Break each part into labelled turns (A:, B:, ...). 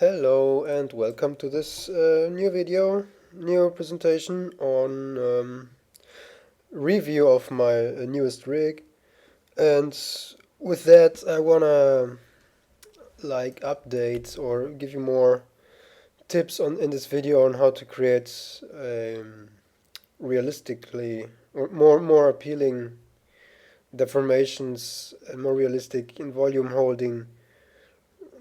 A: Hello and welcome to this new presentation on review of my newest rig. And with that, I wanna update or give you more tips on in this video on how to create realistically or more appealing deformations and more realistic in volume holding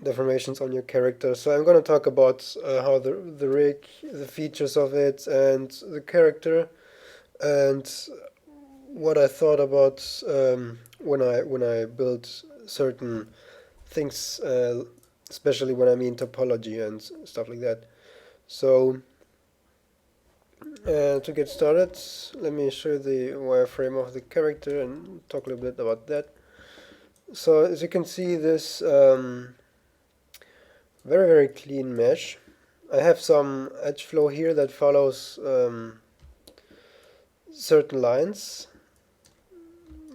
A: deformations on your character. So I'm going to talk about how the rig, the features of it, and the character, and what I thought about when I built certain things, especially when I mean topology and stuff like that. So to get started, let me show you the wireframe of the character and talk a little bit about that. So as you can see, this very clean mesh. I have some edge flow here that follows certain lines,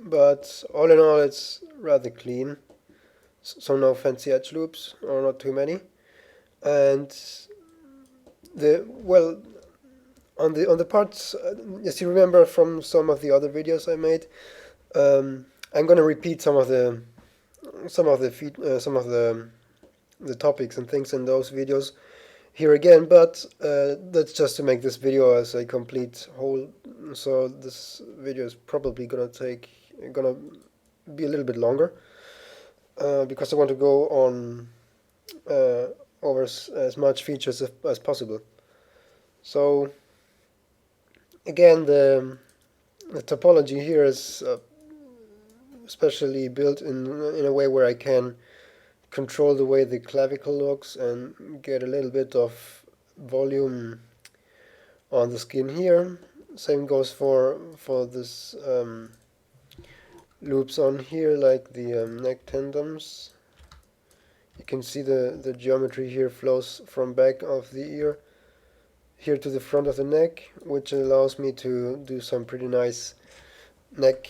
A: but all in all it's rather clean, so no fancy edge loops or not too many. And on the parts, as you remember from some of the other videos I made, I'm gonna repeat some of the topics and things in those videos here again, but that's just to make this video as a complete whole. So this video is probably gonna be a little bit longer because I want to go on over as much features as possible. So again, the topology here is especially built in a way where I can control the way the clavicle looks and get a little bit of volume on the skin here. Same goes for this loops on here, like the neck tendons. You can see the geometry here flows from back of the ear here to the front of the neck, which allows me to do some pretty nice neck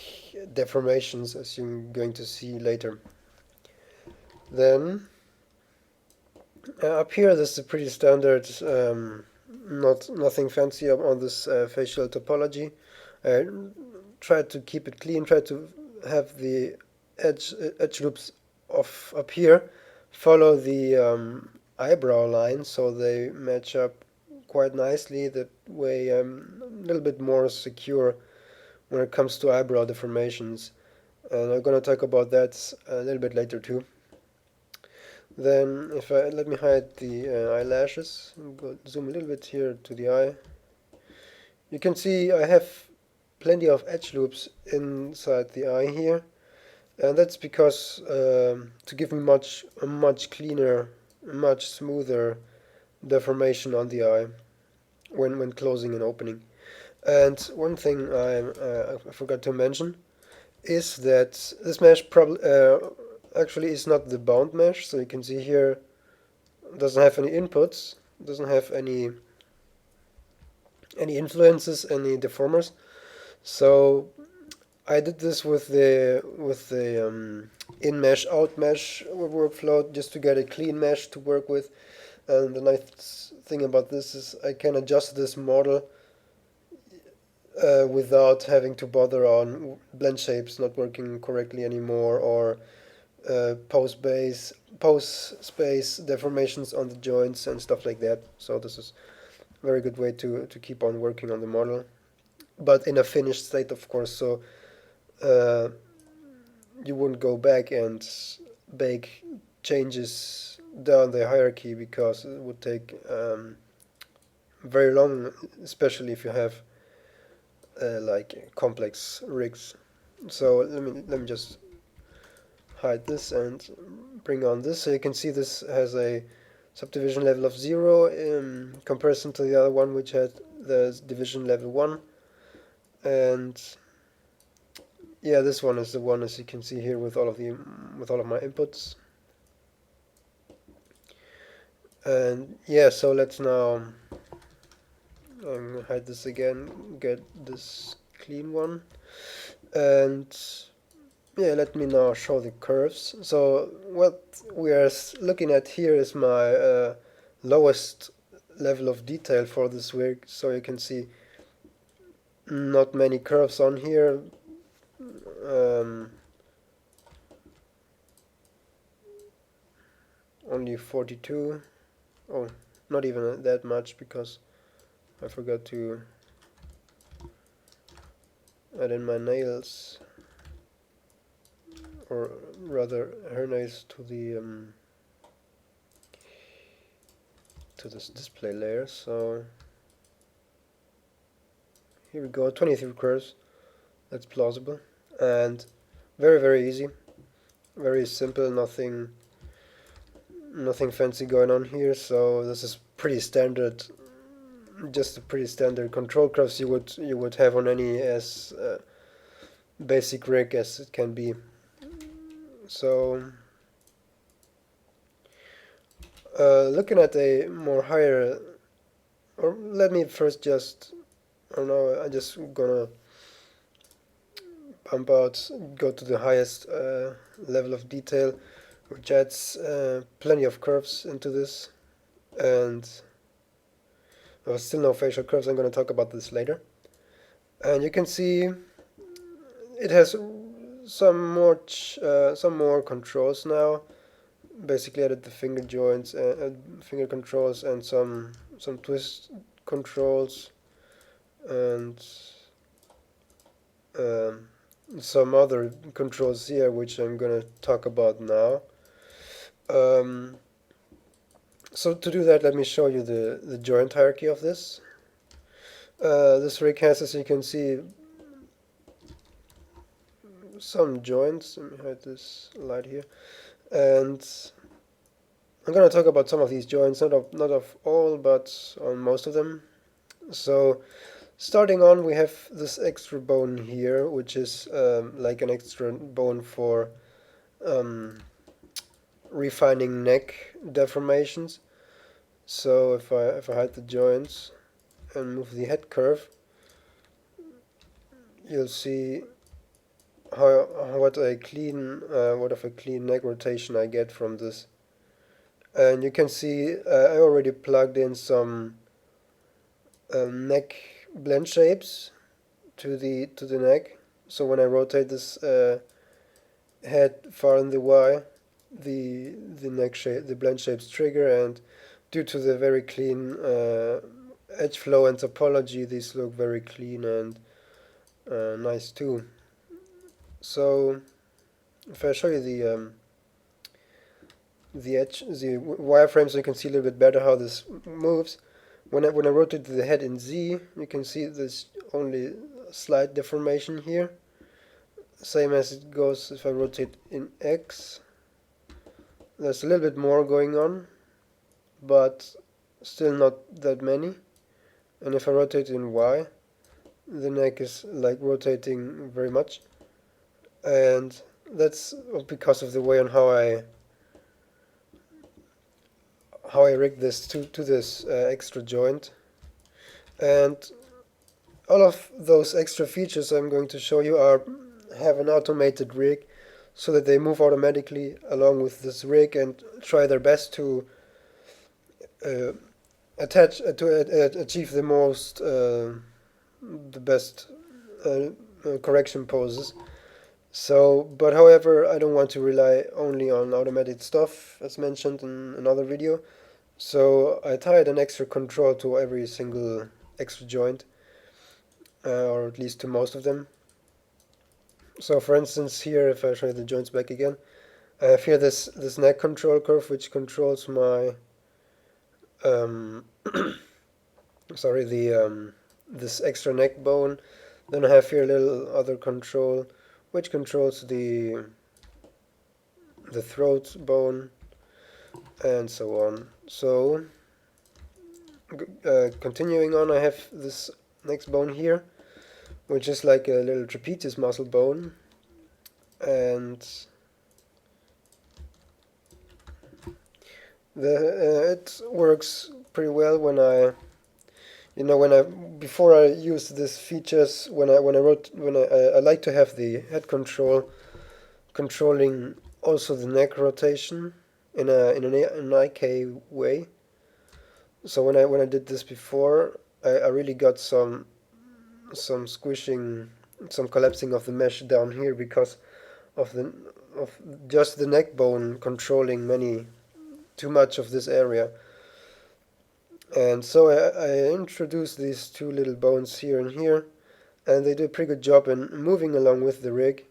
A: deformations, as you're going to see later. Then up here, this is a pretty standard, nothing fancy on this facial topology. I tried to keep it clean, tried to have the edge loops up here follow the eyebrow line, so they match up quite nicely. That way I'm a little bit more secure when it comes to eyebrow deformations, and I'm gonna talk about that a little bit later too. Then if I let me hide the eyelashes, zoom a little bit here to the eye. You can see I have plenty of edge loops inside the eye here, and that's because to give me a much cleaner, much smoother deformation on the eye when closing and opening. And one thing I forgot to mention is that this mesh actually is not the bound mesh. So you can see here doesn't have any inputs, doesn't have any influences, any deformers. So I did this with the in mesh out mesh workflow just to get a clean mesh to work with. And the nice thing about this is I can adjust this model without having to bother on blend shapes not working correctly anymore, or post space deformations on the joints and stuff like that. So this is a very good way to keep on working on the model, but in a finished state, of course. So you wouldn't go back and bake changes down the hierarchy, because it would take very long, especially if you have like complex rigs. So let me just hide this and bring on this. So you can see this has a subdivision level of 0 in comparison to the other one, which had the division level 1. And yeah, this one is the one, as you can see here, with all of my inputs. And yeah, so let's now hide this again, get this clean one, and yeah, let me now show the curves. So what we are looking at here is my lowest level of detail for this rig, so you can see not many curves on here. Only 42. Oh, not even that much, because I forgot to add in my nails, or rather her nails, to this display layer. So here we go, 23 curves. That's plausible and very, very easy, very simple. Nothing fancy going on here. So this is pretty standard, just a pretty standard control curves you would have on any as basic rig as it can be. So looking at a more higher, or let me first just, I don't know, I just gonna pump out, go to the highest level of detail, which adds plenty of curves into this, and still no facial curves. I'm going to talk about this later. And you can see it has some more controls now. Basically added the finger joints, finger controls, and some twist controls, and some other controls here, which I'm going to talk about now. So to do that, let me show you the joint hierarchy of this. This rig has, as you can see, some joints. Let me hide this light here, and I'm going to talk about some of these joints, not of all, but on most of them. So starting on, we have this extra bone here, which is like an extra bone for refining neck deformations. So if I hide the joints and move the head curve, you'll see what of a clean neck rotation I get from this. And you can see I already plugged in some neck blend shapes to the neck. So when I rotate this head far in the Y, the neck shape, the blend shapes trigger, and due to the very clean edge flow and topology, these look very clean and nice too. So if I show you the wireframe, so you can see a little bit better how this moves. When I rotate the head in Z, you can see there's only a slight deformation here. Same as it goes if I rotate in X. There's a little bit more going on, but still not that many. And if I rotate in Y, the neck is like rotating very much. And that's because of the way on how I rig this to this extra joint. And all of those extra features I'm going to show you have an automated rig, so that they move automatically along with this rig and try their best to achieve the best correction poses. So, but however, I don't want to rely only on automated stuff, as mentioned in another video. So I tied an extra control to every single extra joint, or at least to most of them. So for instance, here, if I show you the joints back again, I have here this neck control curve, which controls my this extra neck bone. Then I have here a little other control, which controls the throat bone, and so on. So continuing on, I have this next bone here, which is like a little trapezius muscle bone, and it works pretty well when before I use these features, I like to have the head control controlling also the neck rotation in an IK way. So when I did this before, I really got some squishing, some collapsing of the mesh down here because of the of just the neck bone controlling too much of this area. And so I introduced these two little bones here and here, and they do a pretty good job in moving along with the rig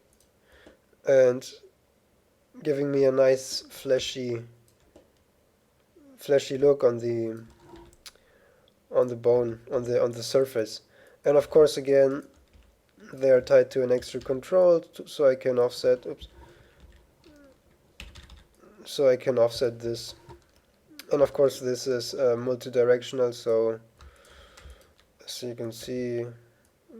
A: and giving me a nice fleshy look on the bone on the surface. And of course, again, they are tied to an extra control, so I can offset. Oops. So I can offset this, and of course this is multi-directional. So as you can see,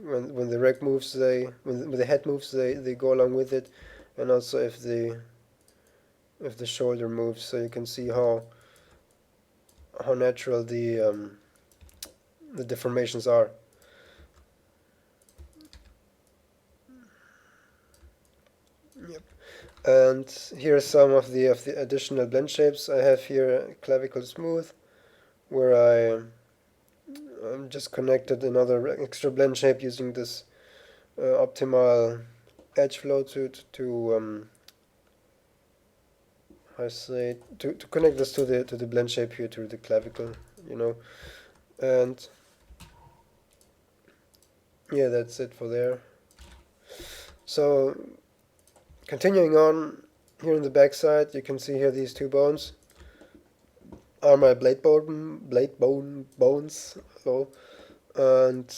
A: when the rig moves, when the head moves, they go along with it, and also if the shoulder moves, so you can see how natural the deformations are. Yep. And here are some of the additional blend shapes. I have here Clavicle Smooth, where I'm just connected another extra blend shape using this optimal edge flow to how I say to connect this to the blend shape here to the clavicle, and yeah, that's it for there. So continuing on, here in the back side, you can see here these two bones are my blade bone bones, so, and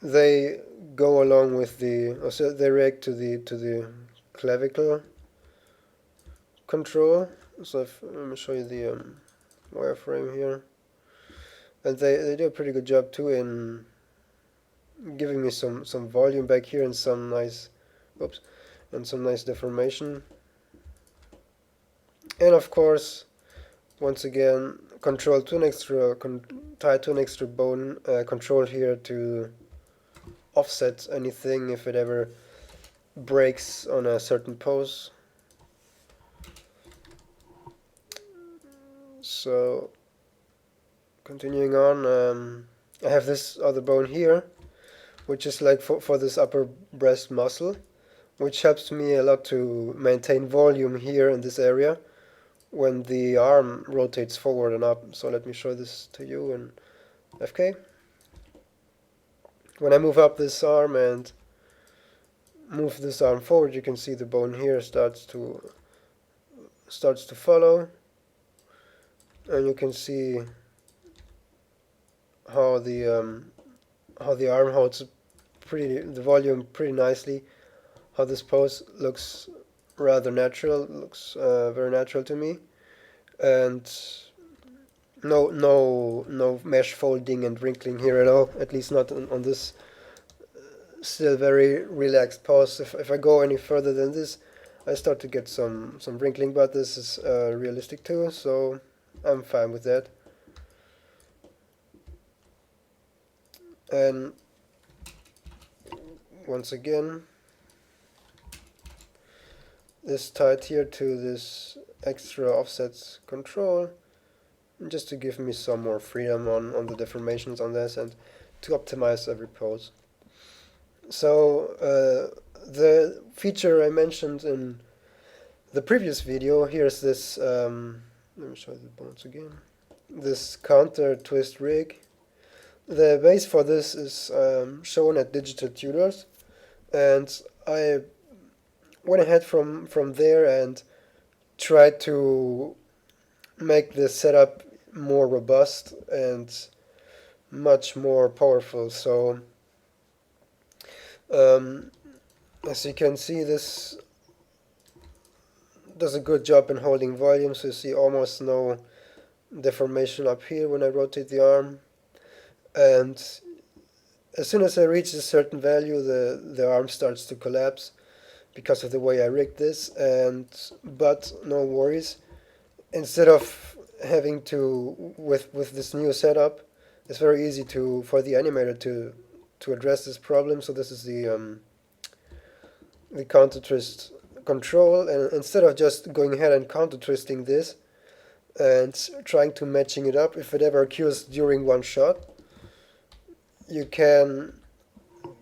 A: they go along with also they react to the clavicle control. So let me show you the wireframe here, and they do a pretty good job too in giving me some volume back here and some nice deformation. And of course, once again, tied to an extra bone control here to offset anything if it ever breaks on a certain pose. So continuing on, I have this other bone here, which is like for this upper breast muscle, which helps me a lot to maintain volume here in this area when the arm rotates forward and up. So let me show this to you in FK. When I move up this arm and move this arm forward, you can see the bone here starts to follow, and you can see how the arm holds the volume pretty nicely. How this pose looks rather natural, looks very natural to me, and no mesh folding and wrinkling here at all. At least not on this still very relaxed pose. If I go any further than this, I start to get some wrinkling, but this is realistic too, so I'm fine with that. And once again, this tied here to this extra offsets control, just to give me some more freedom on the deformations on this and to optimize every pose. So the feature I mentioned in the previous video, here's this, let me show you the bones again, this counter twist rig. The base for this is shown at Digital Tutors, and I went ahead from there and tried to make the setup more robust and much more powerful. So as you can see, this does a good job in holding volume, so you see almost no deformation up here when I rotate the arm. And as soon as I reach a certain value, the arm starts to collapse because of the way I rigged this. But no worries. Instead of having to with this new setup, it's very easy for the animator to address this problem. So this is the counter twist control, and instead of just going ahead and counter twisting this, and trying to matching it up. If it ever occurs during one shot, you can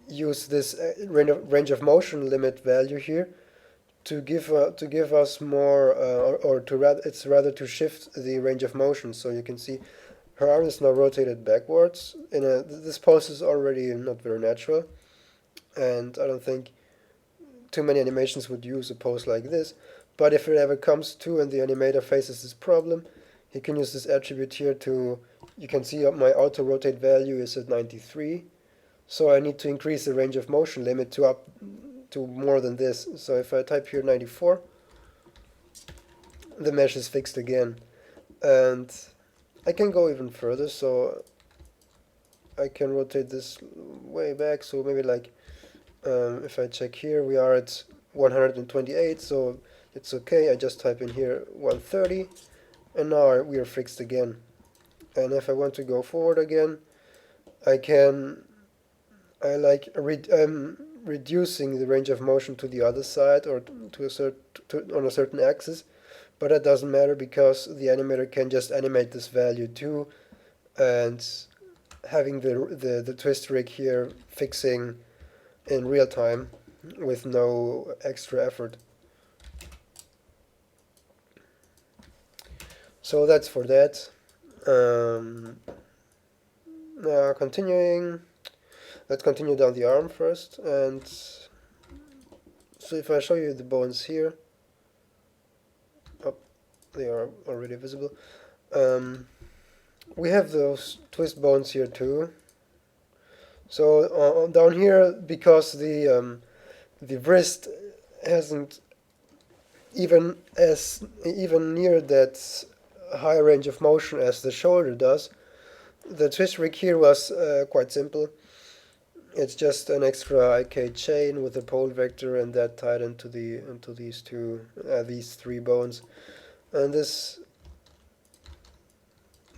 A: use this range of motion limit value here to give us more, or to rather to shift the range of motion. So you can see her arm is now rotated backwards. This pose is already not very natural, and I don't think too many animations would use a pose like this. But if it ever comes to and the animator faces this problem, he can use this attribute here to, you can see my auto rotate value is at 93, so I need to increase the range of motion limit to up to more than this. So if I type here 94, the mesh is fixed again. And I can go even further, so I can rotate this way back, so maybe like, if I check here, we are at 128, so it's okay. I just type in here 130, and now we are fixed again. And if I want to go forward again, I like reducing the range of motion to the other side, or on a certain axis, but that doesn't matter because the animator can just animate this value too, and having the twist rig here fixing in real time with no extra effort. So that's for that. Now continuing, let's continue down the arm first. And so if I show you the bones here, they are already visible. We have those twist bones here too. So down here, because the wrist hasn't even near that high range of motion as the shoulder does, the twist rig here was quite simple. It's just an extra IK chain with a pole vector and that tied into these three bones, and this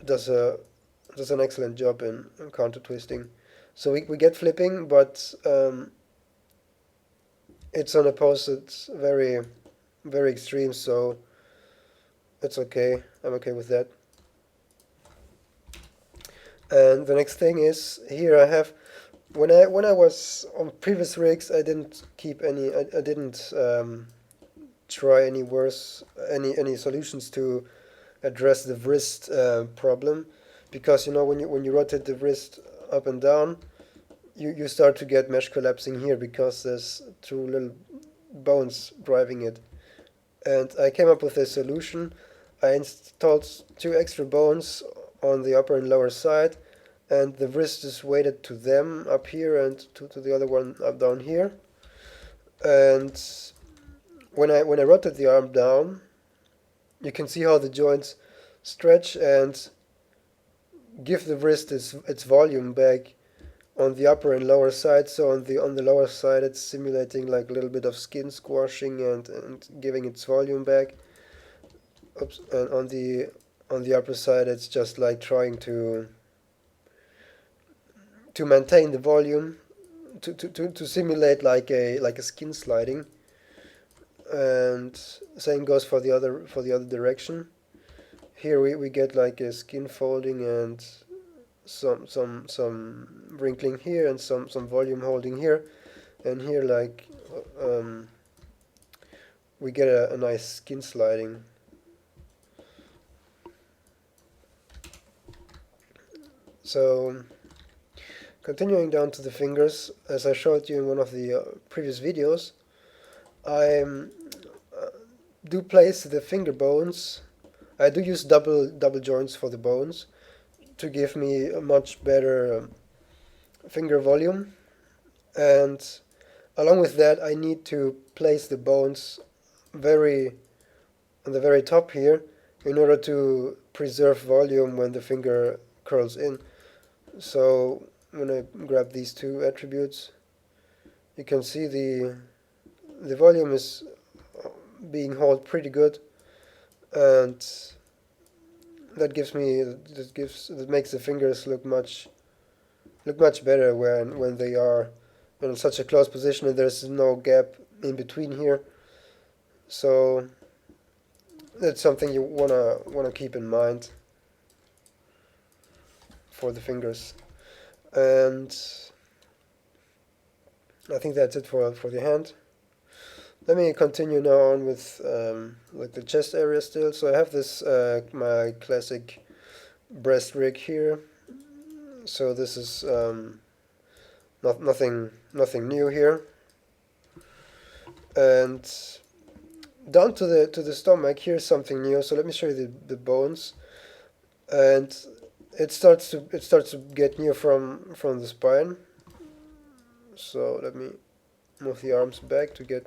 A: does an excellent job in counter twisting. So we get flipping, but it's on a pose that's very, very extreme, so it's okay. I'm okay with that. And the next thing is, here I have, when I was on previous rigs, I didn't keep any, I didn't try any solutions to address the wrist problem, because when you rotate the wrist up and down, you start to get mesh collapsing here because there's two little bones driving it. And I came up with a solution. I installed two extra bones on the upper and lower side, and the wrist is weighted to them up here and to the other one up down here. And when I rotate the arm down, you can see how the joints stretch and give the wrist its volume back on the upper and lower side. So on the lower side, it's simulating like a little bit of skin squashing and giving its volume back. Oops. And on the upper side, it's just like trying to maintain the volume, to simulate like a skin sliding. And same goes for the other direction. Here we get like a skin folding and some wrinkling here and some volume holding here, and here like we get a nice skin sliding. So continuing down to the fingers, as I showed you in one of the previous videos, I do place the finger bones. I do use double joints for the bones to give me a much better finger volume, and along with that I need to place the bones on the very top here in order to preserve volume when the finger curls in. So when I grab these two attributes, you can see the volume is being held pretty good, and that makes the fingers look much better when they are in such a close position and there's no gap in between here. So that's something you wanna keep in mind for the fingers. And I think that's it for the hand. Let me continue now on with like the chest area still. So I have this my classic breast rig here. So this is nothing new here. And down to the stomach, here's something new. So let me show you the bones, and it starts to get new from the spine. So let me move the arms back to get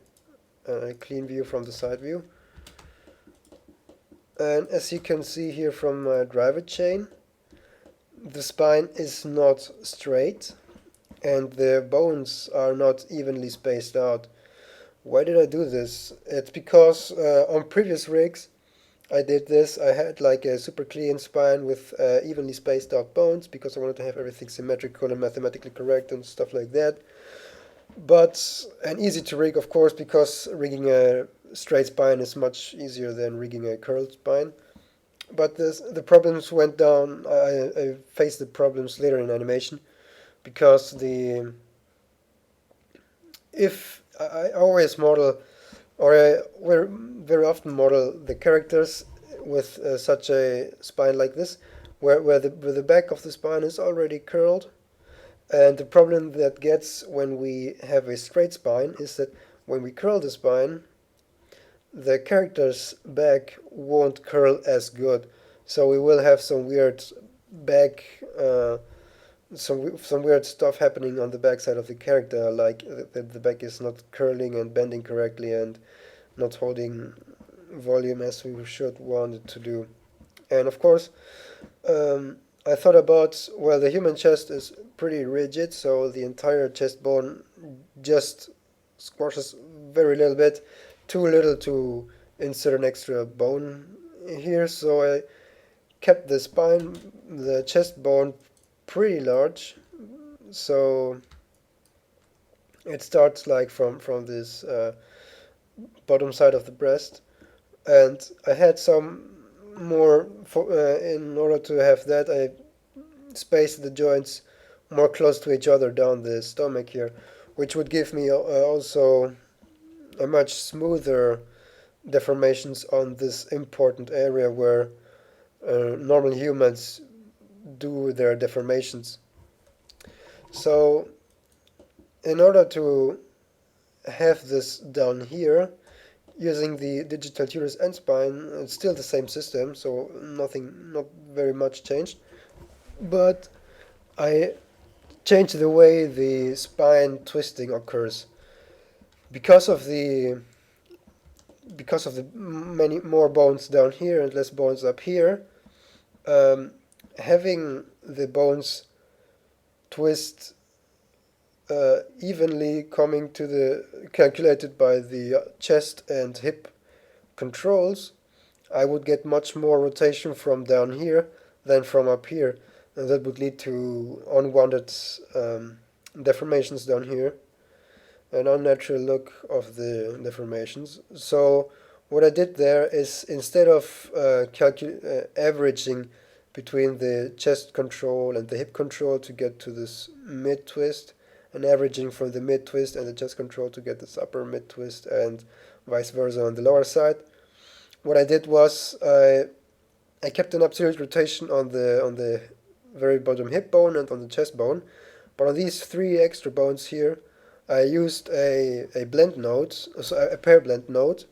A: a clean view from the side view. And as you can see here from my driver chain, the spine is not straight and the bones are not evenly spaced out. Why did I do this? It's because on previous rigs I did this. I had like a super clean spine with evenly spaced out bones because I wanted to have everything symmetrical and mathematically correct and stuff like that. And easy to rig, of course, because rigging a straight spine is much easier than rigging a curled spine. But the problems went down. I faced the problems later in animation because if I always model, or I very often model the characters with such a spine like this, where the back of the spine is already curled. And the problem that gets when we have a straight spine is that when we curl the spine, the character's back won't curl as good. So we will have some weird back, some weird stuff happening on the back side of the character, like the back is not curling and bending correctly and not holding volume as we should want it to do. And of course, I thought about, well, the human chest is pretty rigid, so the entire chest bone just squashes very little bit, too little to insert an extra bone here, so I kept the spine, the chest bone pretty large, so it starts like from this bottom side of the breast, and I had some more in order to have that I spaced the joints more close to each other down the stomach here, which would give me also a much smoother deformations on this important area where normal humans do their deformations. So in order to have this down here, using the digital Tutor's end spine, it's still the same system, so not very much changed. But I changed the way the spine twisting occurs because of the many more bones down here and less bones up here. Having the bones twist evenly coming to the calculated by the chest and hip controls, I would get much more rotation from down here than from up here, and that would lead to unwanted deformations down here, an unnatural look of the deformations. So what I did there is, instead of averaging between the chest control and the hip control to get to this mid twist, and averaging from the mid twist and the chest control to get this upper mid twist, and vice versa on the lower side, what I did was I kept an absolute rotation on the very bottom hip bone and on the chest bone, but on these three extra bones here, I used a blend node, so a pair blend node,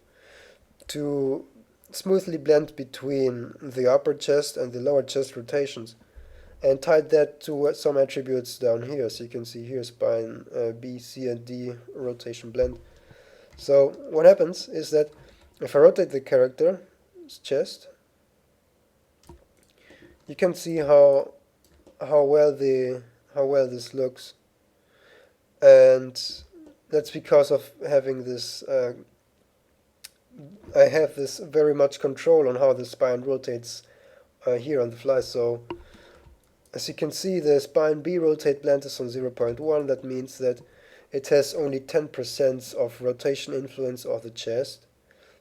A: to smoothly blend between the upper chest and the lower chest rotations, and tied that to some attributes down here. So you can see here spine B, C, and D rotation blend. So what happens is that if I rotate the character's chest, you can see how well this looks, and that's because of having this. I have this very much control on how the spine rotates here on the fly. So as you can see, the spine B rotate blend is on 0.1. That means that it has only 10% of rotation influence of the chest.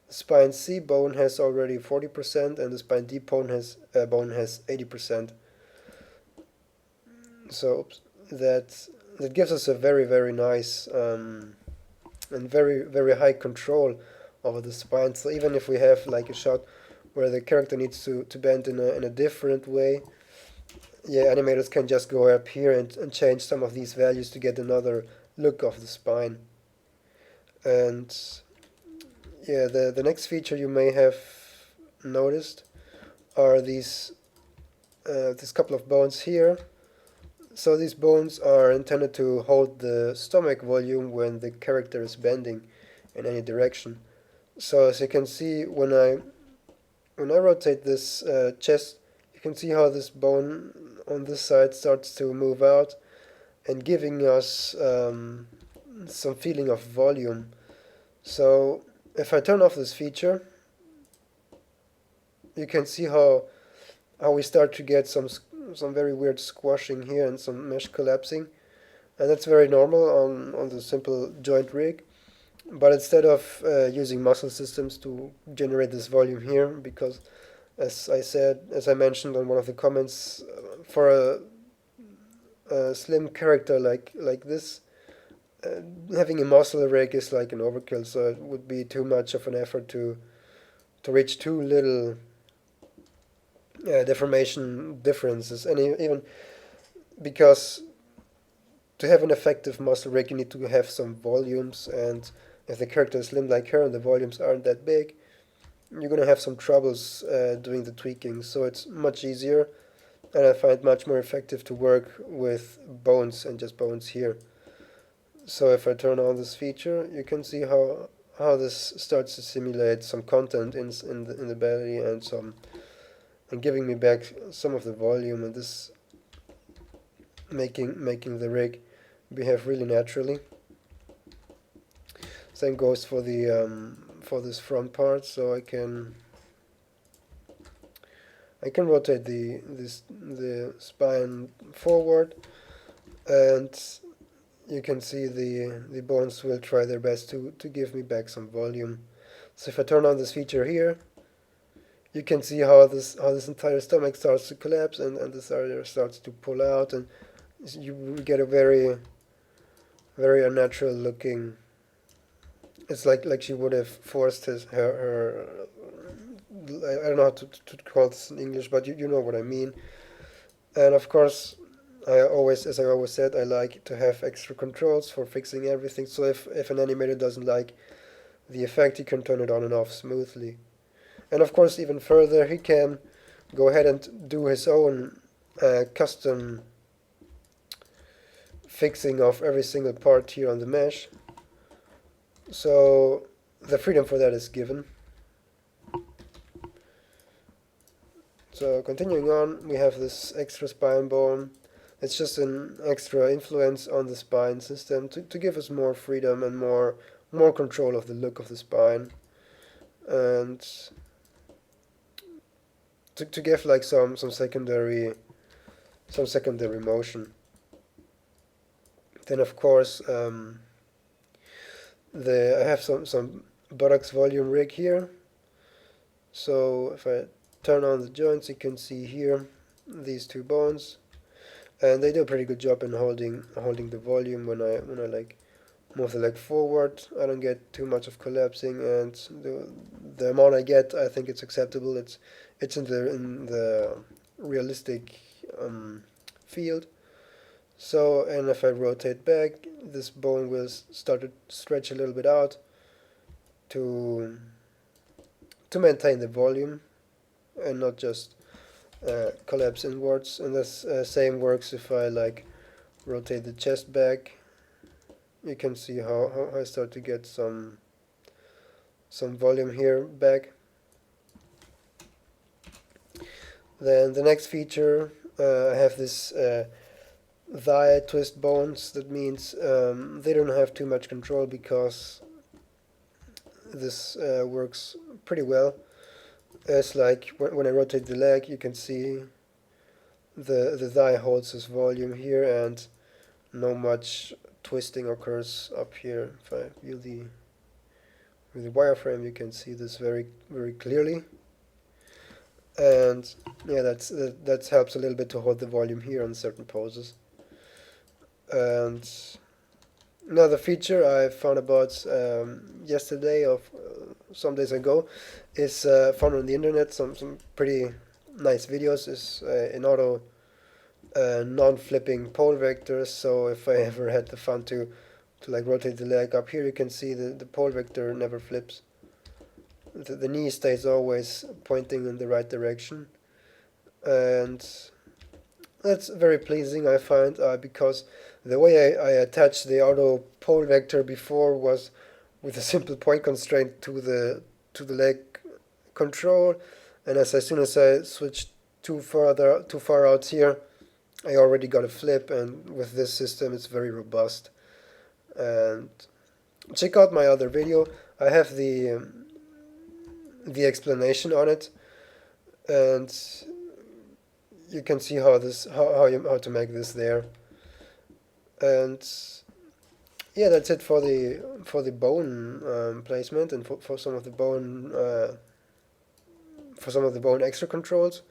A: The spine C bone has already 40%, and the spine D bone has 80%. So that that gives us a very nice and very high control over the spine. So even if we have like a shot where the character needs to bend in a different way, yeah, animators can just go up here and change some of these values to get another look of the spine. And yeah, the next feature you may have noticed are this couple of bones here. So these bones are intended to hold the stomach volume when the character is bending in any direction. So as you can see, when I rotate this chest, you can see how this bone on this side starts to move out and giving us some feeling of volume. So if I turn off this feature, you can see how we start to get some very weird squashing here and some mesh collapsing, and that's very normal on the simple joint rig. But instead of using muscle systems to generate this volume here, because as I mentioned on one of the comments, for a slim character like this, having a muscle rig is like an overkill. So it would be too much of an effort to reach too little deformation differences, and even because to have an effective muscle rig, you need to have some volumes, and if the character is slim like her and the volumes aren't that big, you're gonna have some troubles doing the tweaking. So it's much easier, and I find much more effective to work with bones and just bones here. So if I turn on this feature, you can see how this starts to simulate some content in the belly and giving me back some of the volume, and this making the rig behave really naturally. Same goes for this front part. So I can rotate the spine forward, and you can see the bones will try their best to give me back some volume. So if I turn on this feature here, you can see how this entire stomach starts to collapse, and this area starts to pull out, and you get a very unnatural looking. It's like she would have forced her I don't know how to call this in English, but you know what I mean. And of course, as I always said, I like to have extra controls for fixing everything. So if an animator doesn't like the effect, he can turn it on and off smoothly. And of course, even further, he can go ahead and do his own custom fixing of every single part here on the mesh. So the freedom for that is given. So continuing on, we have this extra spine bone. It's just an extra influence on the spine system to give us more freedom and more control of the look of the spine, and to give like some secondary motion. Then of course I have some buttocks volume rig here. So if I turn on the joints, you can see here these two bones, and they do a pretty good job in holding the volume when I like move the leg forward. I don't get too much of collapsing, and the amount I get, I think it's acceptable. It's in the realistic field. So, and if I rotate back, this bone will start to stretch a little bit out to maintain the volume and not just collapse inwards. And this same works if I like rotate the chest back. You can see how I start to get some volume here back. Then the next feature, I have this thigh twist bones. That means they don't have too much control because this works pretty well. It's like when I rotate the leg, you can see the thigh holds its volume here, and no much twisting occurs up here. If I view with the wireframe you can see this very clearly. And yeah, that helps a little bit to hold the volume here on certain poses. And another feature I found about yesterday or some days ago is found on the internet, some pretty nice videos, is in auto non-flipping pole vectors. So if I ever had the fun to like rotate the leg up here, you can see the pole vector never flips. The knee stays always pointing in the right direction, and that's very pleasing, I find, because the way I attached the auto pole vector before was with a simple point constraint to the leg control, and as soon as I switched too far out here, I already got a flip, and with this system it's very robust. And check out my other video. I have the explanation on it, and you can see how to make this there. And yeah, that's it for the bone placement and for some of the bone extra controls.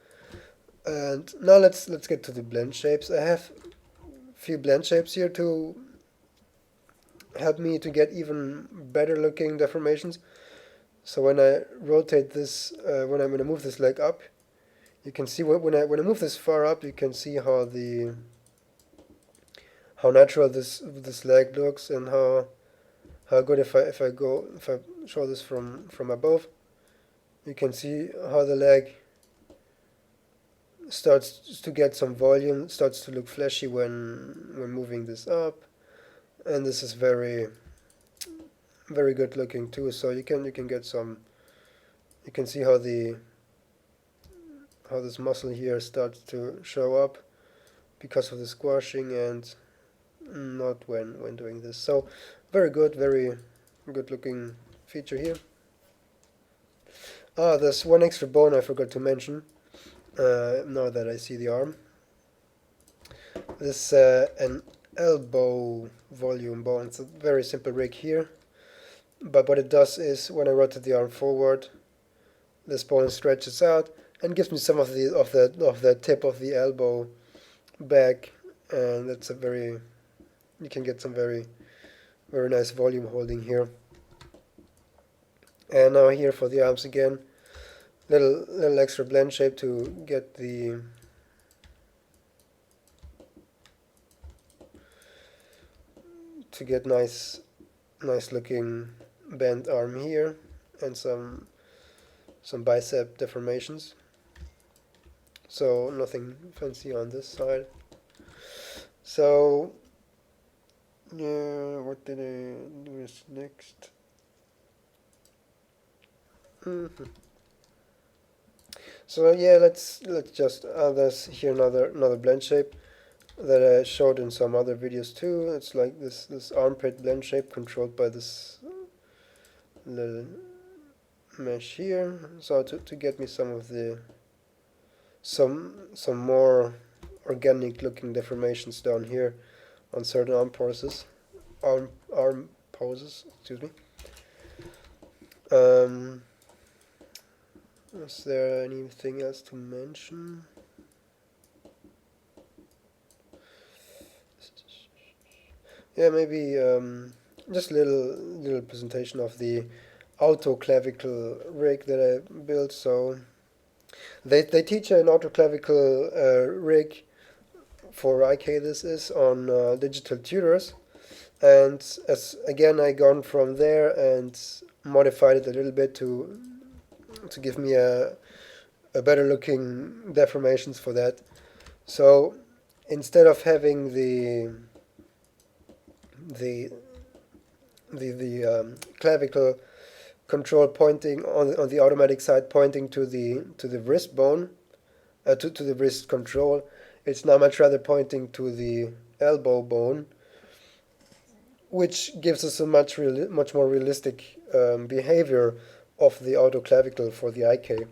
A: And now let's get to the blend shapes. I have a few blend shapes here to help me to get even better looking deformations. So when I rotate this, when I move this leg up, you can see when I move this far up, you can see how natural this leg looks, and how good if I show this from above, you can see how the leg starts to get some volume, starts to look fleshy when moving this up, and this is very good looking too. So you can get some, you can see how this muscle here starts to show up because of the squashing, and not when doing this. So very good looking feature here. There's one extra bone I forgot to mention. Now that I see the arm, this an elbow volume bone. It's a very simple rig here, but what it does is when I rotate the arm forward, this bone stretches out and gives me some of the tip of the elbow back, and that's you can get some very nice volume holding here. And now here for the arms again, little extra blend shape to get nice looking bent arm here, and some bicep deformations. So nothing fancy on this side. So yeah, what did I do next? So yeah, let's just there's here another blend shape that I showed in some other videos too. It's like this armpit blend shape controlled by this little mesh here. So to get me some of the some more organic looking deformations down here on certain arm poses, excuse me. Is there anything else to mention? Yeah, maybe just a little presentation of the auto clavicle rig that I built. So they teach an auto clavicle rig for IK. This is on digital tutors, and as again I gone from there and modified it a little bit to give me a better looking deformations for that. So instead of having the clavicle control pointing on the automatic side, pointing to the wrist bone, to the wrist control, it's now much rather pointing to the elbow bone, which gives us a much more realistic behavior of the auto clavicle for the IK.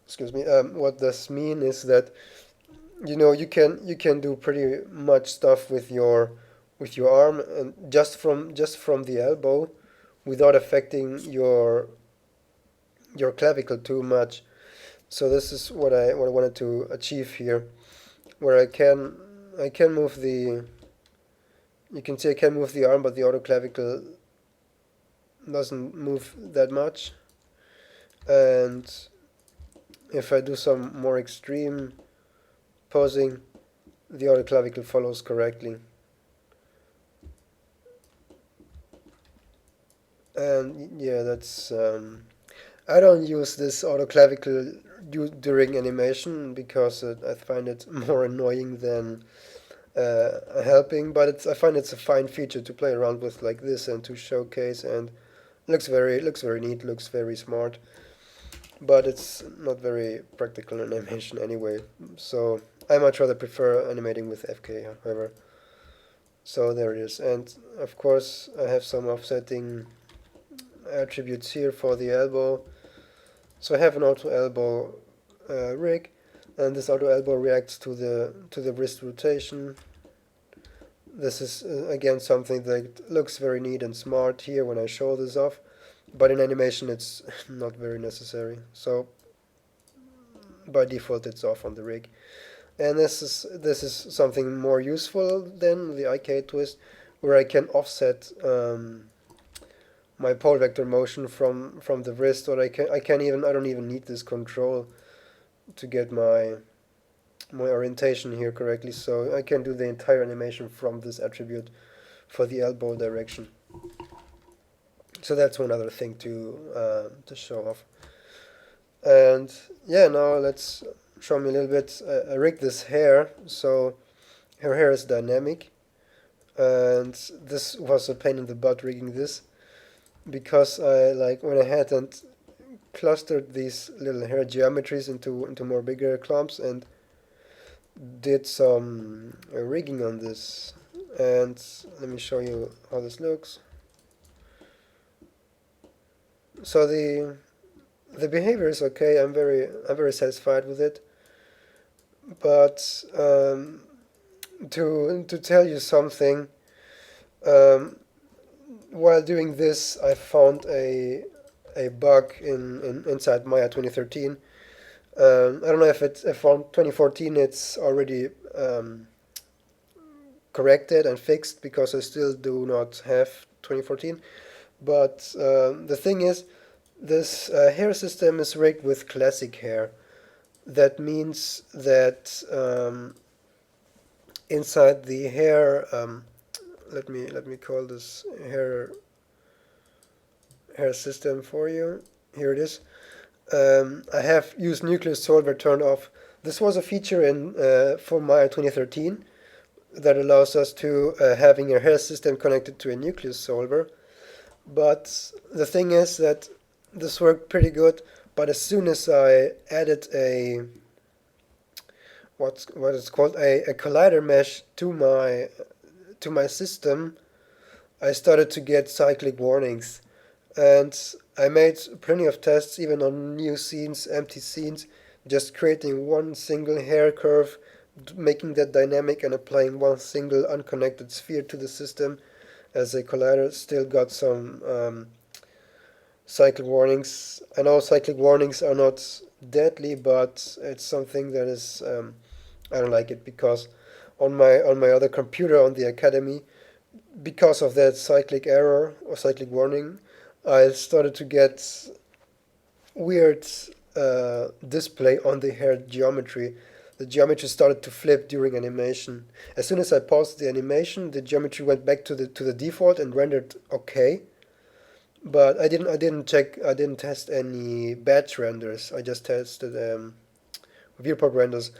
A: Excuse me. What this means is that you can do pretty much stuff with your arm, and just from the elbow without affecting your clavicle too much. So this is what I wanted to achieve here, where I can move the, you can see I can move the arm, but the auto clavicle doesn't move that much. And if I do some more extreme posing, the auto clavicle follows correctly. And yeah, that's I don't use this auto clavicle during animation because I find it more annoying than helping. But I find it's a fine feature to play around with like this and to showcase, and looks very neat, looks very smart. But it's not very practical in animation anyway. So I much rather prefer animating with FK, however. So there it is, and of course I have some offsetting attributes here for the elbow. So I have an auto elbow rig, and this auto elbow reacts to the wrist rotation. This is again something that looks very neat and smart here when I show this off, but in animation it's not very necessary. So by default it's off on the rig, and this is something more useful than the IK twist, where I can offset my pole vector motion from the wrist, or I don't even need this control to get my orientation here correctly, so I can do the entire animation from this attribute for the elbow direction. So that's one other thing to show off. And yeah, now let's show me a little bit. I rigged this hair, so her hair is dynamic, and this was a pain in the butt rigging this, because I went ahead and clustered these little hair geometries into more bigger clumps and did some rigging on this. And let me show you how this looks. So the behavior is okay. I'm very satisfied with it. But to tell you something, while doing this, I found a bug inside Maya 2013. I don't know if on 2014 it's already corrected and fixed, because I still do not have 2014. But the thing is, this hair system is rigged with classic hair. That means that inside the hair, let me call this hair system for you. Here it is. I have used nucleus solver turned off. This was a feature in for Maya 2013 that allows us to having a hair system connected to a nucleus solver. But the thing is that this worked pretty good. But as soon as I added a what is called a collider mesh to my system, I started to get cyclic warnings. And I made plenty of tests, even on new scenes, empty scenes, just creating one single hair curve, making that dynamic, and applying one single unconnected sphere to the system as a collider. Still got some cyclic warnings. I know cyclic warnings are not deadly, but it's something that is I don't like it, because on my other computer on the academy, because of that cyclic error or cyclic warning, I started to get weird display on the hair geometry. The geometry started to flip during animation. As soon as I paused the animation, the geometry went back to the default and rendered okay. But I didn't test any batch renders. I just tested viewport renders.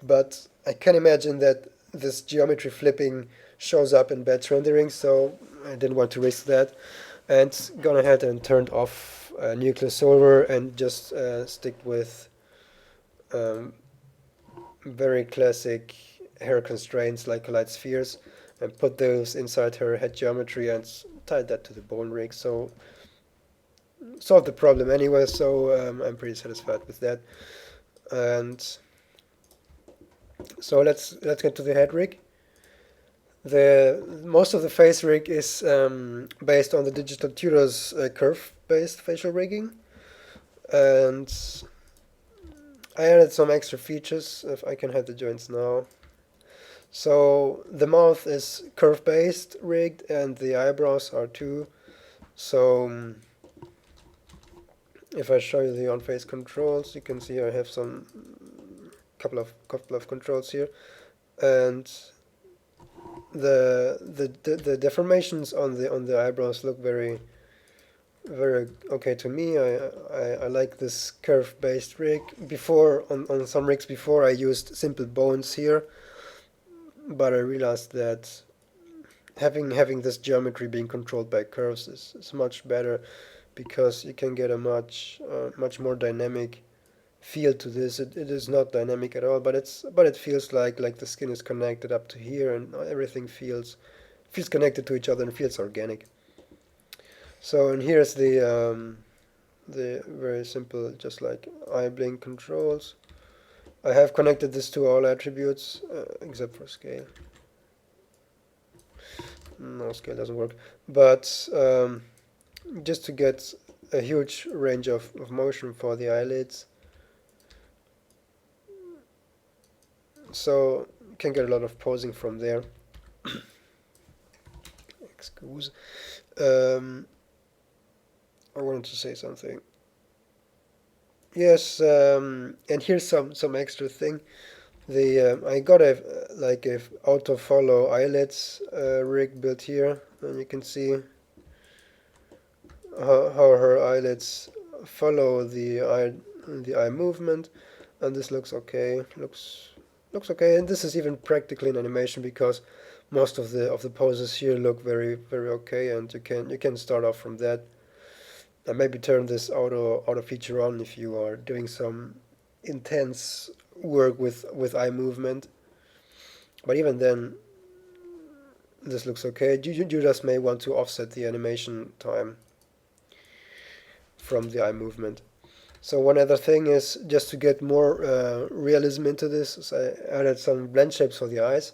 A: But I can imagine that this geometry flipping shows up in batch rendering, so I didn't want to risk that, and gone ahead and turned off nucleus solver and just stick with very classic hair constraints like collide spheres, and put those inside her head geometry and tied that to the bone rig. So solved the problem anyway, so I'm pretty satisfied with that. And so let's get to the head rig. Most of the face rig is based on the Digital Tutor's curve-based facial rigging, and I added some extra features. If I can hide the joints now. So the mouth is curve-based rigged, and the eyebrows are too. So if I show you the on-face controls, you can see I have some couple of controls here, and the deformations on the eyebrows look very okay to me. I like this curve-based rig. Before on some rigs before I used simple bones here, but I realized that having this geometry being controlled by curves is much better, because you can get a much more dynamic feel to this. It is not dynamic at all, but it feels like the skin is connected up to here, and everything feels connected to each other and feels organic. So, and here's the very simple, just like eye blink controls. I have connected this to all attributes except for scale. No, scale doesn't work. But just to get a huge range of motion for the eyelids. So you can get a lot of posing from there. Excuse. I wanted to say something. Yes, and here's some extra thing. I got a auto follow eyelids rig built here, and you can see how her eyelids follow the eye movement, and this looks okay. Looks okay, and this is even practically in animation, because most of the poses here look very okay, and you can start off from that, and maybe turn this auto feature on if you are doing some intense work with eye movement. But even then, this looks okay. You just may want to offset the animation time from the eye movement. So one other thing is, just to get more realism into this, is I added some blend shapes for the eyes,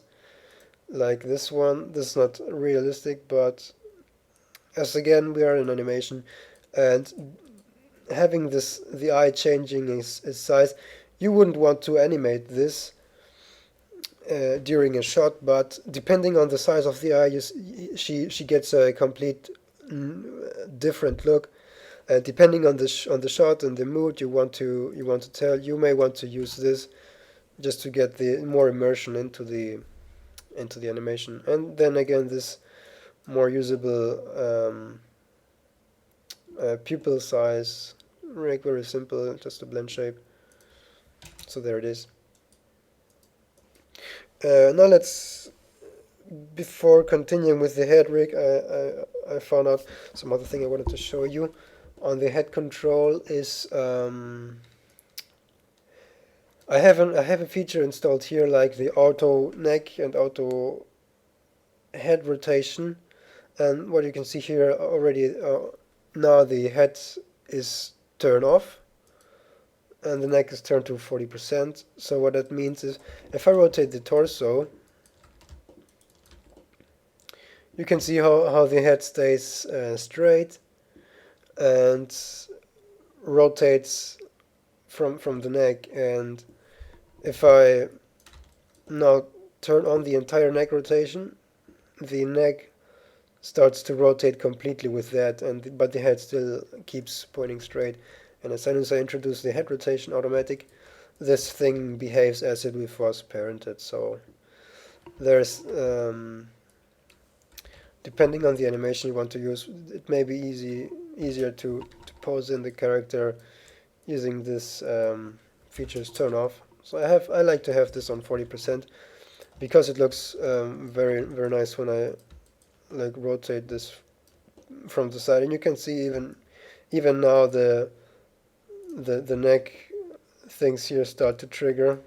A: like this one. This is not realistic, but as again we are in animation, and having the eye changing its size, you wouldn't want to animate this during a shot, but depending on the size of the eye, she gets a complete different look. Depending on the shot and the mood you want to tell, you may want to use this just to get the more immersion into the animation. And then again, this more usable pupil size, very simple, just a blend shape. So there it is. Now before continuing with the head rig, I found out some other thing I wanted to show you. On the head control is I have a feature installed here, like the auto neck and auto head rotation, and what you can see here already, now the head is turned off and the neck is turned to 40%. So what that means is, if I rotate the torso, you can see how the head stays straight and rotates from the neck. And if I now turn on the entire neck rotation, the neck starts to rotate completely with that, but the head still keeps pointing straight. And as soon as I introduce the head rotation automatic, this thing behaves as if it was parented. So there's depending on the animation you want to use, it may be easier to pose in the character using this features turn off. So I like to have this on 40%, because it looks very nice when I rotate this from the side, and you can see even now the neck things here start to trigger.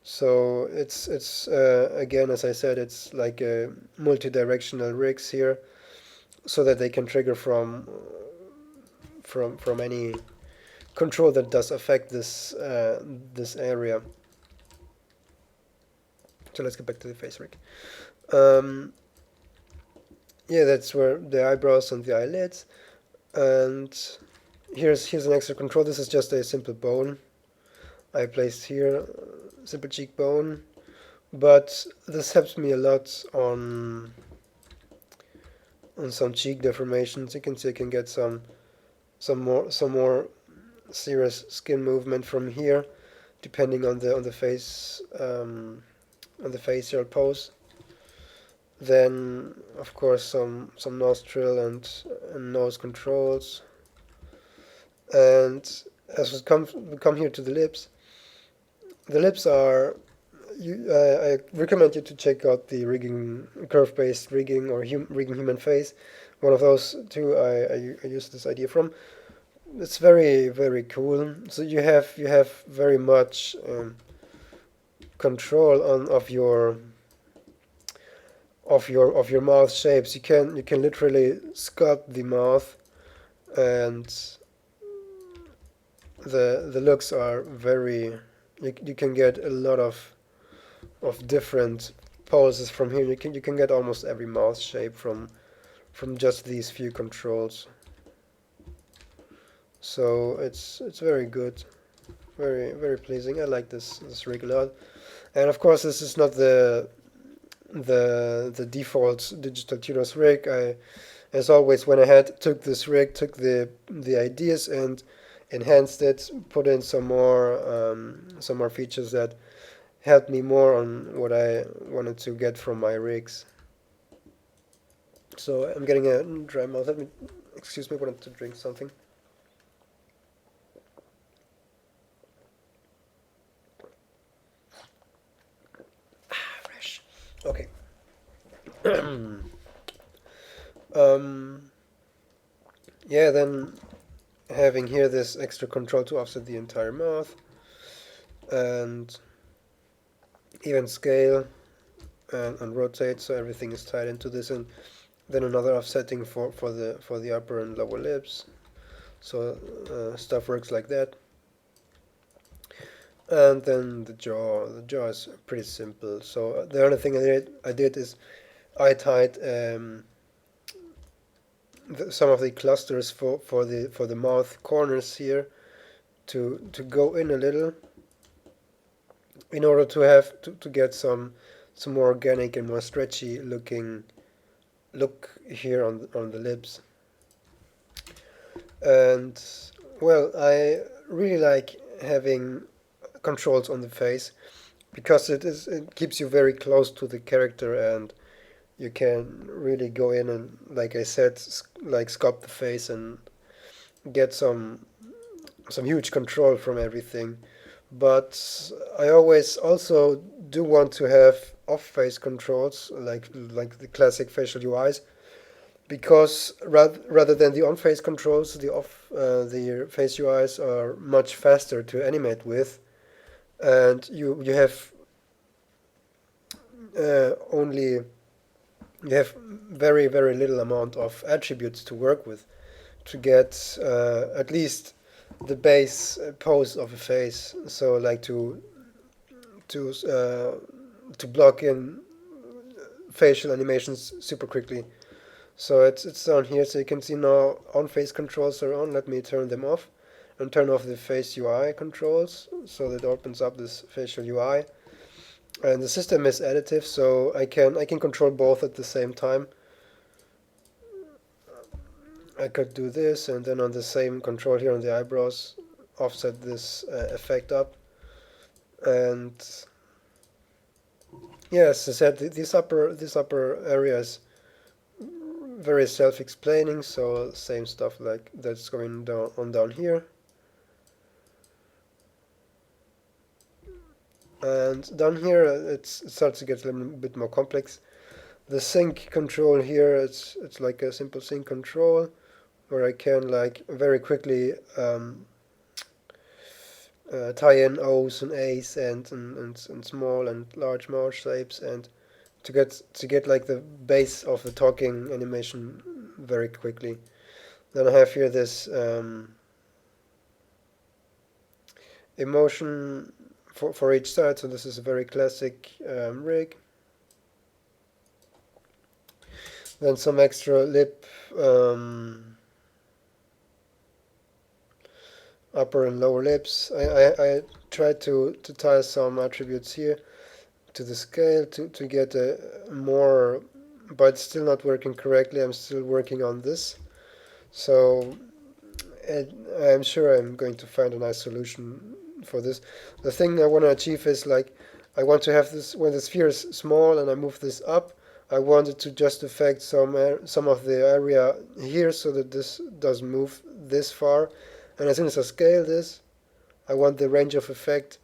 A: So it's again, as I said, it's like a multi-directional rigs here, so that they can trigger from any control that does affect this area. So let's get back to the face rig. Yeah, that's where the eyebrows and the eyelids. And here's an extra control. This is just a simple bone I placed here, simple cheekbone. But this helps me a lot on some cheek deformations. You can see I can get some more serious skin movement from here, depending on the facial pose. Then of course some nostril and nose controls. And as we come here to the lips are I recommend you to check out the rigging, curve-based rigging or rigging human face. One of those two I use this idea from. It's very very cool. So you have very much control of your mouth shapes. You can literally sculpt the mouth, and the looks are very. You can get a lot of different poses from here. You can get almost every mouth shape from just these few controls. So it's very good, very very pleasing. I like this rig a lot. And of course, this is not the default digital tuners rig. I, as always, went ahead, took this rig, took the ideas and enhanced it, put in some more features that helped me more on what I wanted to get from my rigs. So I'm getting a dry mouth. Let me, excuse me, I wanted to drink something. Fresh. Okay. Yeah, then having here this extra control to offset the entire mouth and even scale and rotate, so everything is tied into this, and then another offsetting for the upper and lower lips. So stuff works like that. And then the jaw. The jaw is pretty simple. So the only thing I did is I tied some of the clusters for the mouth corners here to go in a little, in order to have to get some more organic and more stretchy looking look here on the lips. And well, I really like having controls on the face, because it keeps you very close to the character, and you can really go in and, like I said, like sculpt the face and get some huge control from everything. But I always also do want to have off-face controls, like the classic facial UIs, because rather than the on-face controls, the face UIs are much faster to animate with, and you have only you have very very little amount of attributes to work with to get at least the base pose of a face. So like to block in facial animations super quickly. So it's down here, so you can see now on face controls are on. Let me turn them off and turn off the face UI controls, so that opens up this facial UI. And the system is additive, so I can control both at the same time. I could do this, and then on the same control here on the eyebrows, offset this effect up. And yes, as I said, this upper area is very self-explaining, so same stuff like that's going down here. And down here it starts to get a little bit more complex. The sync control here, it's like a simple sync control where I can like very quickly tie in O's and A's and small and large mouth shapes, and to get like the base of the talking animation very quickly. Then I have here this emotion for each side. So this is a very classic rig. Then some extra lip upper and lower lips. I tried to tie some attributes here to the scale to get a more, but it's still not working correctly. I'm still working on this. So I'm sure I'm going to find a nice solution for this. The thing I want to achieve is like, I want to have this, when the sphere is small and I move this up, I wanted to just affect some of the area here so that this doesn't move this far. And as soon as I scale this, I want the range of effect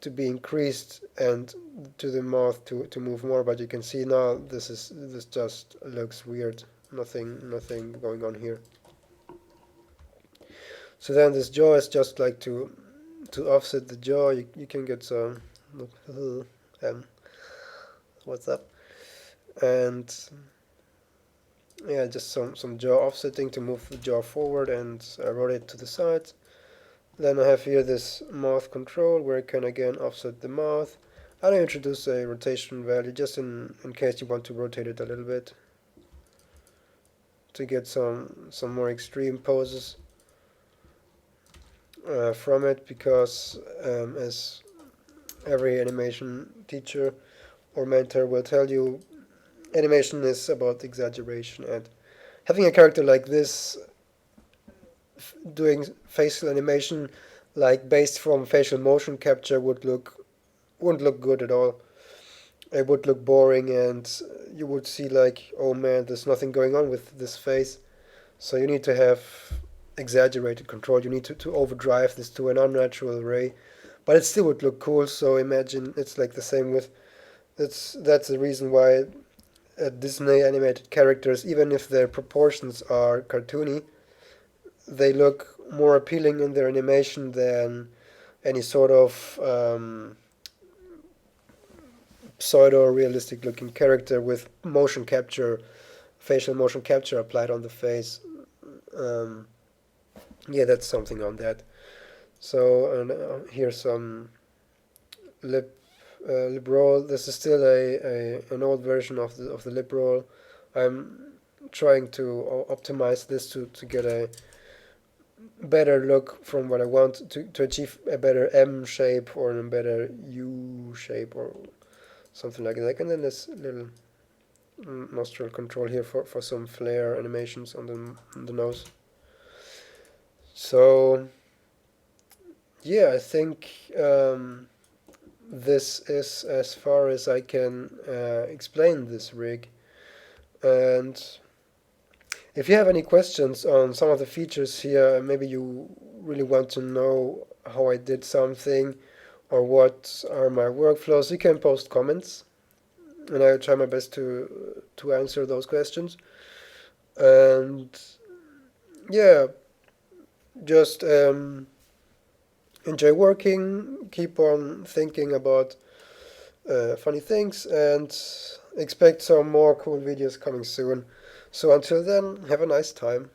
A: to be increased and to the mouth to move more. But you can see now this just looks weird. Nothing going on here. So then this jaw is just like to offset the jaw. You can get some what's up, and yeah, just some jaw offsetting to move the jaw forward, and I rotate to the side. Then I have here this mouth control where I can again offset the mouth, and I introduce a rotation value just in case you want to rotate it a little bit to get some more extreme poses from it, because as every animation teacher or mentor will tell you, animation is about exaggeration, and having a character like this doing facial animation like based from facial motion capture wouldn't look good at all. It would look boring, and you would see like, oh man, there's nothing going on with this face. So you need to have exaggerated control. You need to overdrive this to an unnatural ray, but it still would look cool. So imagine it's like the same with that's the reason why Disney animated characters, even if their proportions are cartoony, they look more appealing in their animation than any sort of pseudo-realistic looking character with motion capture, facial motion capture applied on the face. Yeah, that's something on that. So here's some lip roll. This is still an old version of the lip roll. I'm trying to optimize this to get a better look from what I want to achieve a better M shape or a better U shape or something like that. And then this little nostril control here for some flare animations on the nose. So yeah, I think this is as far as I can explain this rig. And if you have any questions on some of the features here, maybe you really want to know how I did something or what are my workflows, you can post comments and I'll try my best to answer those questions. And yeah, just enjoy working, keep on thinking about funny things, and expect some more cool videos coming soon. So until then, have a nice time.